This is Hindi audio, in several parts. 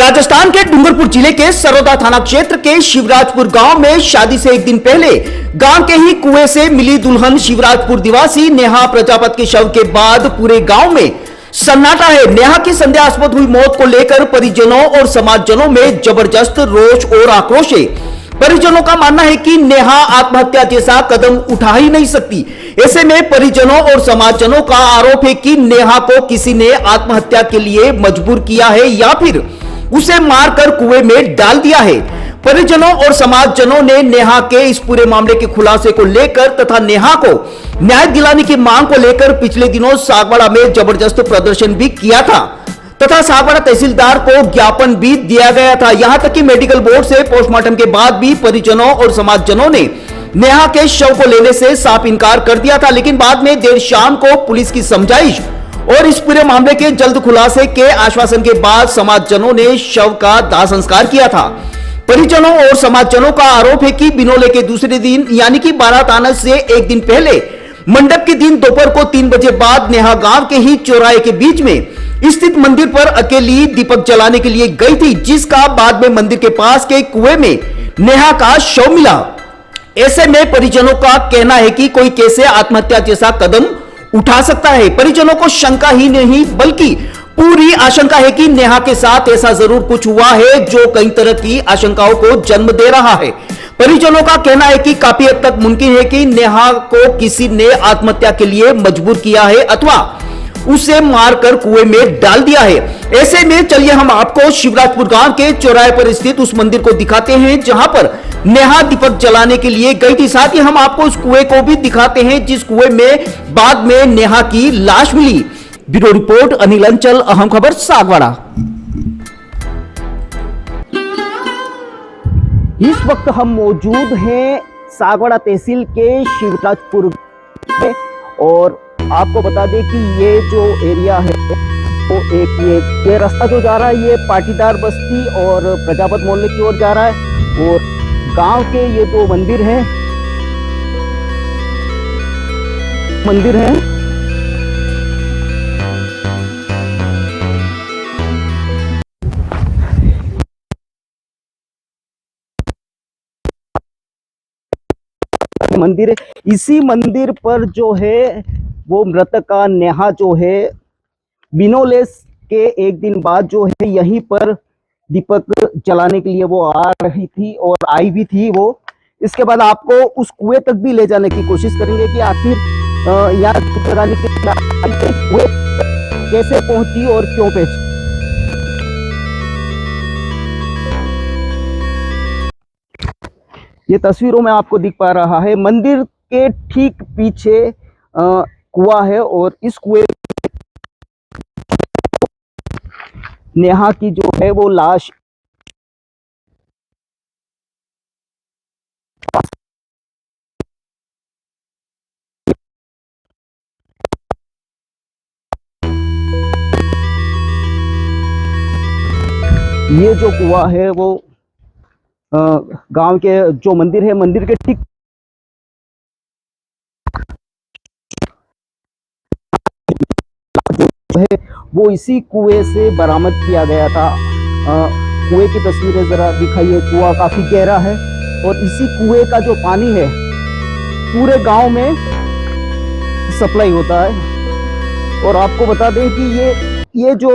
राजस्थान के डूंगरपुर जिले के सरोदा थाना क्षेत्र के शिवराजपुर गांव में शादी से एक दिन पहले गांव के ही कुएं से मिली दुल्हन शिवराजपुर निवासी नेहा प्रजापत के शव के बाद पूरे गांव में सन्नाटा है। नेहा की संदेहास्पद हुई मौत को लेकर परिजनों और समाजजनों में जबरदस्त रोष और आक्रोश है। परिजनों का मानना है कि नेहा आत्महत्या जैसा कदम उठा ही नहीं सकती। ऐसे में परिजनों और समाजजनों का आरोप है कि नेहा को किसी ने आत्महत्या के लिए मजबूर किया है या फिर उसे मारकर कुएं में डाल दिया है। परिजनों और समाजजनों ने नेहा के इस पूरे मामले के खुलासे को लेकर तथा नेहा को न्याय दिलाने की मांग को लेकर पिछले दिनों सागवाड़ा में जबरदस्त प्रदर्शन भी किया था तथा सागवाड़ा तहसीलदार को ज्ञापन भी दिया गया था। यहां तक कि मेडिकल बोर्ड से पोस्टमार्टम के बाद भी परिजनों और समाजजनों ने नेहा के शव को लेने से साफ इनकार कर दिया था, लेकिन बाद में देर शाम को पुलिस की समझाइश और इस पूरे मामले के जल्द खुलासे के आश्वासन के बाद समाजजनों ने शव का दाह संस्कार किया था। परिजनों और समाजजनों का आरोप है कि बिनोले के दूसरे दिन यानी कि बारात आने से एक दिन पहले मंडप के दिन दोपहर को 3 बजे बाद नेहा गांव के ही चौराहे के बीच में स्थित मंदिर पर अकेली दीपक जलाने के लिए गई थी, जिसका बाद में मंदिर के पास के कुएं में नेहा का शव मिला। ऐसे में परिजनों का कहना है कि कोई कैसे आत्महत्या जैसा कदम उठा सकता है। परिजनों को शंका ही नहीं बल्कि पूरी आशंका है कि नेहा के साथ ऐसा जरूर कुछ हुआ है जो कई तरह की आशंकाओं को जन्म दे रहा है। परिजनों का कहना है कि काफी हद तक मुमकिन है कि नेहा को किसी ने आत्महत्या के लिए मजबूर किया है अथवा उसे मारकर कुएं में डाल दिया है। ऐसे में चलिए हम आपको शिवराजपुर गांव के चौराहे पर स्थित उस मंदिर को दिखाते हैं जहां पर नेहा दीपक जलाने के लिए गई थी। साथ ही हम आपको उस कुएं को भी दिखाते हैं जिस कुएं में बाद में नेहा की लाश मिली। ब्यूरो रिपोर्ट अनिल अंचल, अहम खबर सागवाड़ा। इस वक्त हम मौजूद हैं सागवाड़ा तहसील के शिवराजपुर में और आपको बता दें कि ये जो एरिया है वो ये रास्ता जो जा रहा है ये पाटीदार बस्ती और प्रजापत मोहल्ले की ओर जा रहा है और गांव के ये दो मंदिर हैं मंदिर है। इसी मंदिर पर जो है वो मृतका नेहा जो है बिनोले के एक दिन बाद जो है यहीं पर दीपक जलाने के लिए वो आ रही थी और आई भी थी वो। इसके बाद आपको उस कुएं तक भी ले जाने की कोशिश करेंगे कि आखिर यहाँ कुएं कैसे पहुंची और क्यों पहुंची। ये तस्वीरों में आपको दिख पा रहा है मंदिर के ठीक पीछे कुआं है और इस कुएं नेहा की जो है वो लाश ये जो कुआं है वो गांव के जो मंदिर है मंदिर के ठीक है वो इसी कुएं से बरामद किया गया था। कुएं की तस्वीरें जरा दिखाइए। कुआं काफी गहरा है और इसी कुएं का जो पानी है पूरे गांव में सप्लाई होता है। और आपको बता दें कि ये जो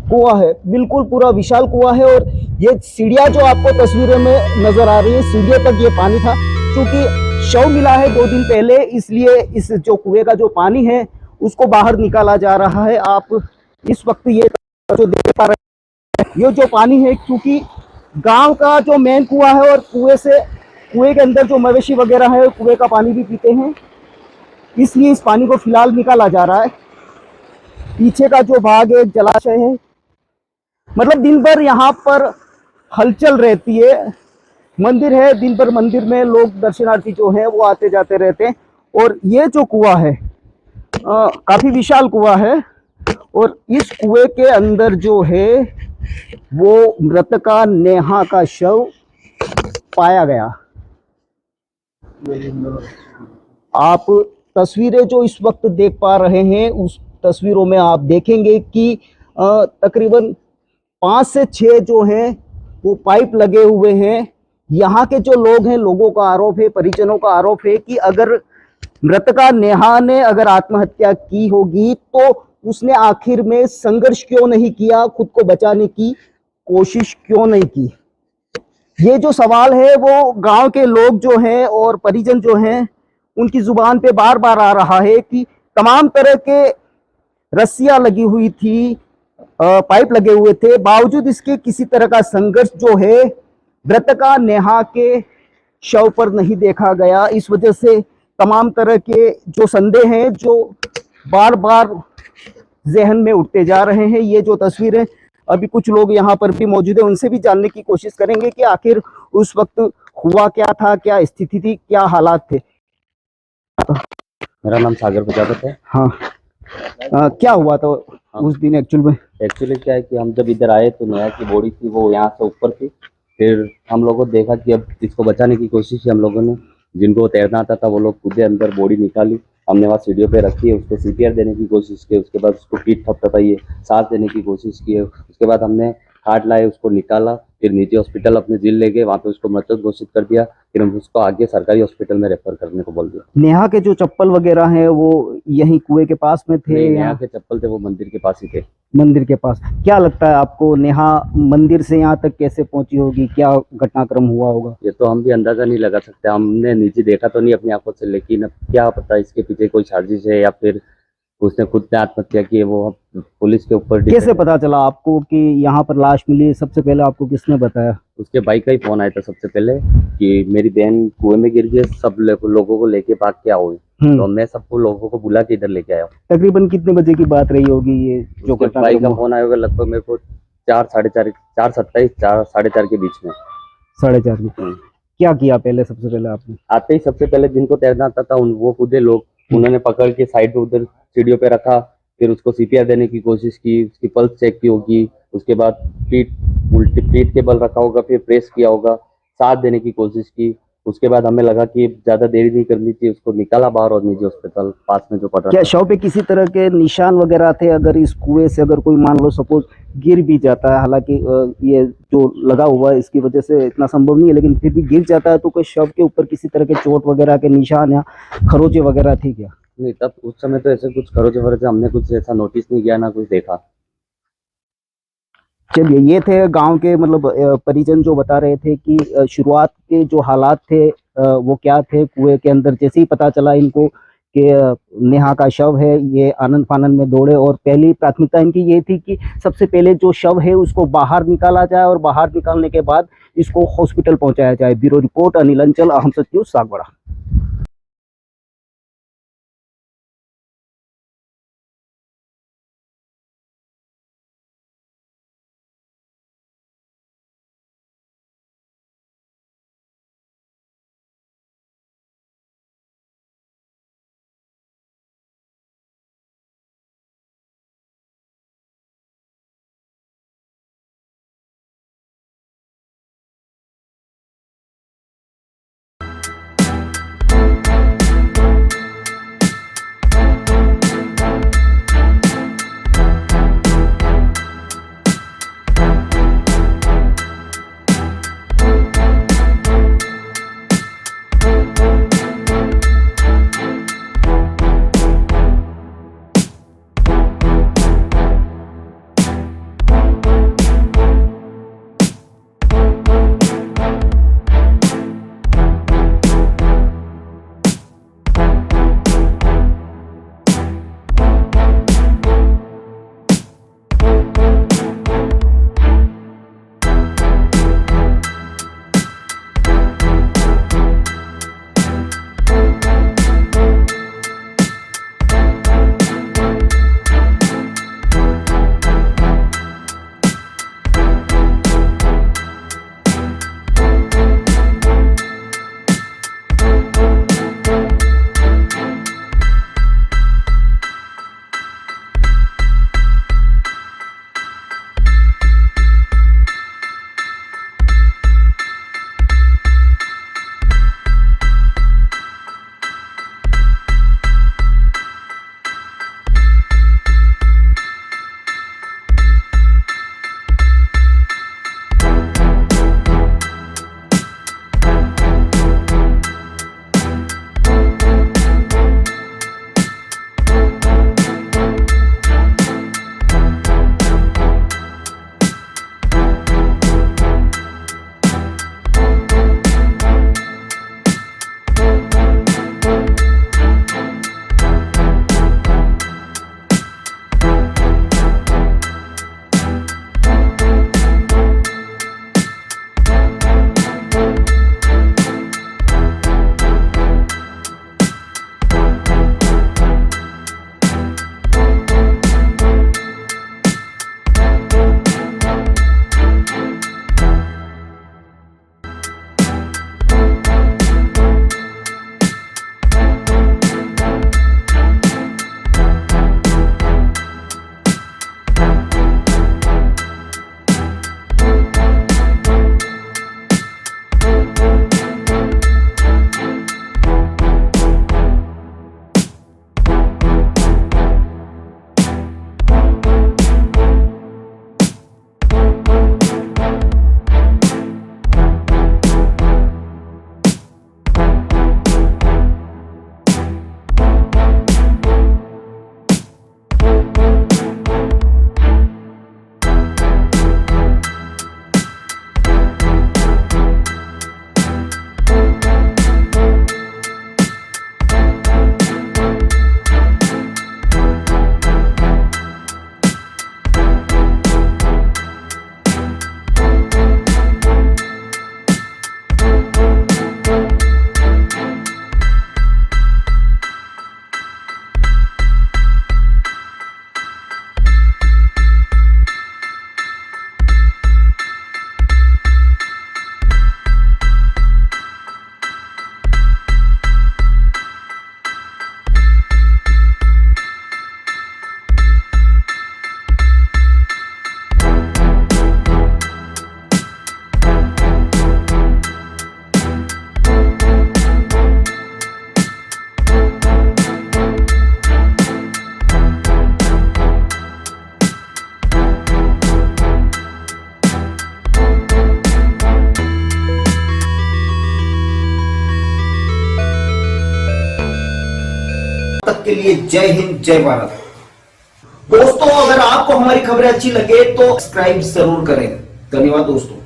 कुआं है बिल्कुल पूरा विशाल कुआं है और ये सीढ़ियां जो आपको तस्वीरों में नजर आ रही है सीढ़ियों तक ये पानी था। क्योंकि शव मिला है 2 दिन पहले इसलिए इस जो कुएं का जो पानी है उसको बाहर निकाला जा रहा है। आप इस वक्त ये जो देख पा रहे हैं ये जो पानी है क्योंकि गांव का जो मेन कुआं है और कुएं के अंदर जो मवेशी वगैरह है कुएं का पानी भी पीते हैं, इसलिए इस पानी को फिलहाल निकाला जा रहा है। पीछे का जो भाग है जलाशय है, मतलब दिन भर यहाँ पर हलचल रहती है। मंदिर है, दिन भर मंदिर में लोग दर्शनार्थी जो है वो आते जाते रहते हैं। और ये जो कुआं है काफी विशाल कुआं है और इस कुएं के अंदर जो है वो मृतका नेहा का शव पाया गया। आप तस्वीरें जो इस वक्त देख पा रहे हैं उस तस्वीरों में आप देखेंगे कि तकरीबन 5 से 6 जो हैं वो पाइप लगे हुए हैं। यहाँ के जो लोग हैं, लोगों का आरोप है, परिजनों का आरोप है कि अगर मृतका नेहा ने अगर आत्महत्या की होगी तो उसने आखिर में संघर्ष क्यों नहीं किया, खुद को बचाने की कोशिश क्यों नहीं की। ये जो सवाल है वो गांव के लोग जो हैं और परिजन जो हैं उनकी जुबान पे बार बार आ रहा है कि तमाम तरह के रस्सियां लगी हुई थी, पाइप लगे हुए थे, बावजूद इसके किसी तरह का संघर्ष जो है मृतका नेहा के शव पर नहीं देखा गया। इस वजह से तमाम तरह के जो संदेह हैं जो बार बार जहन में उठते जा रहे हैं। ये जो तस्वीरें, अभी कुछ लोग यहाँ पर भी मौजूद है, उनसे भी जानने की कोशिश करेंगे कि आखिर उस वक्त हुआ क्या था, क्या स्थिति थी, क्या हालात थे। मेरा नाम सागर प्रजापत है। हाँ, क्या हुआ था उस दिन एक्चुअल में? एक्चुअली क्या है कि हम जब इधर आए तो नेहा की बॉडी थी वो यहाँ से ऊपर थी। फिर हम लोगों को देखा कि अब इसको बचाने की कोशिश की हम लोगों ने। जिनको तैरना आता था वो लोग कूदे अंदर, बॉडी निकाली, हमने वहाँ सीढ़ियों पे रखी है, उसको सीपीआर देने की कोशिश की। उसके बाद उसको पीठ थपथपाई, सांस देने की कोशिश की है। उसके बाद हमने खाट लाए, उसको निकाला, फिर निजी हॉस्पिटल अपने जिले ले गए, वहाँ पे उसको मृतक घोषित कर दिया। फिर हम उसको आगे सरकारी हॉस्पिटल में रेफर करने को बोल दिया। नेहा के जो चप्पल वगैरह हैं वो यहीं कुएं के पास में थे? नहीं, नेहा या के चप्पल थे वो मंदिर के पास ही थे। मंदिर के पास? क्या लगता है आपको, नेहा मंदिर से यहाँ तक कैसे पहुंची होगी, क्या घटनाक्रम हुआ होगा? ये तो हम भी अंदाजा नहीं लगा सकते, हमने नीचे देखा तो नहीं अपनी आंखों से, लेकिन अब क्या पता इसके पीछे कोई साजिश है या फिर उसने खुद ने आत्महत्या की है, वो पुलिस के ऊपर कैसे डिपेंड है। पता चला आपको कि यहाँ पर लाश मिली? सबसे पहले आपको किसने बताया? उसके भाई का ही फोन आया था सबसे पहले कि मेरी बहन कुएं में गिर गई, सब लोगों को लेके भाग के आओ। तो मैं सबको लोगों को बुला के इधर लेके आया। तकरीबन कितने बजे की बात रही होगी ये जो उसके भाई घटनाक्रम का हुआ? फोन आया होगा लगभग मेरे को 4, 4:30, 4:27, 4, 4:30 के बीच में। 4:30 में? क्या किया पहले, सबसे पहले आपने? आते ही सबसे पहले जिनको तैरना आता था उन वो कूदे लोग, उन्होंने पकड़ के साइड पे उधर सीढ़ियों पे रखा। फिर उसको सीपीआर देने की कोशिश की, उसकी पल्स चेक की होगी। उसके बाद पीठ, उल्टी पीठ के बल रखा होगा, फिर प्रेस किया होगा, साथ देने की कोशिश की। उसके बाद हमें लगा कि ज्यादा देरी नहीं करनी चाहिए, उसको निकाला बाहर और निजी हॉस्पिटल पास में जो पड़ रहा क्या था। शव पे किसी तरह के निशान वगैरह थे? अगर इस कुएं से अगर कोई मान लो सपोज गिर भी जाता है, हालांकि ये जो लगा हुआ है इसकी वजह से इतना संभव नहीं है, लेकिन फिर भी गिर जाता है तो कोई शव के ऊपर किसी तरह के चोट वगैरह के निशान या खरोचे वगैरह थी क्या? नहीं, तब उस समय तो ऐसे कुछ खरोचे वरोचे हमने कुछ ऐसा नोटिस नहीं किया, ना कुछ देखा। चलिए, ये थे गांव के मतलब परिजन जो बता रहे थे कि शुरुआत के जो हालात थे वो क्या थे। कुएं के अंदर जैसे ही पता चला इनको कि नेहा का शव है, ये आनंद फानंद में दौड़े और पहली प्राथमिकता इनकी ये थी कि सबसे पहले जो शव है उसको बाहर निकाला जाए और बाहर निकालने के बाद इसको हॉस्पिटल पहुंचाया जाए। ब्यूरो रिपोर्ट, अनिल अंचल, अहम सच न्यूज़, सागवाड़ा। के लिए जय हिंद, जय भारत। दोस्तों, अगर आपको हमारी खबरें अच्छी लगे तो सब्सक्राइब जरूर करें। धन्यवाद दोस्तों।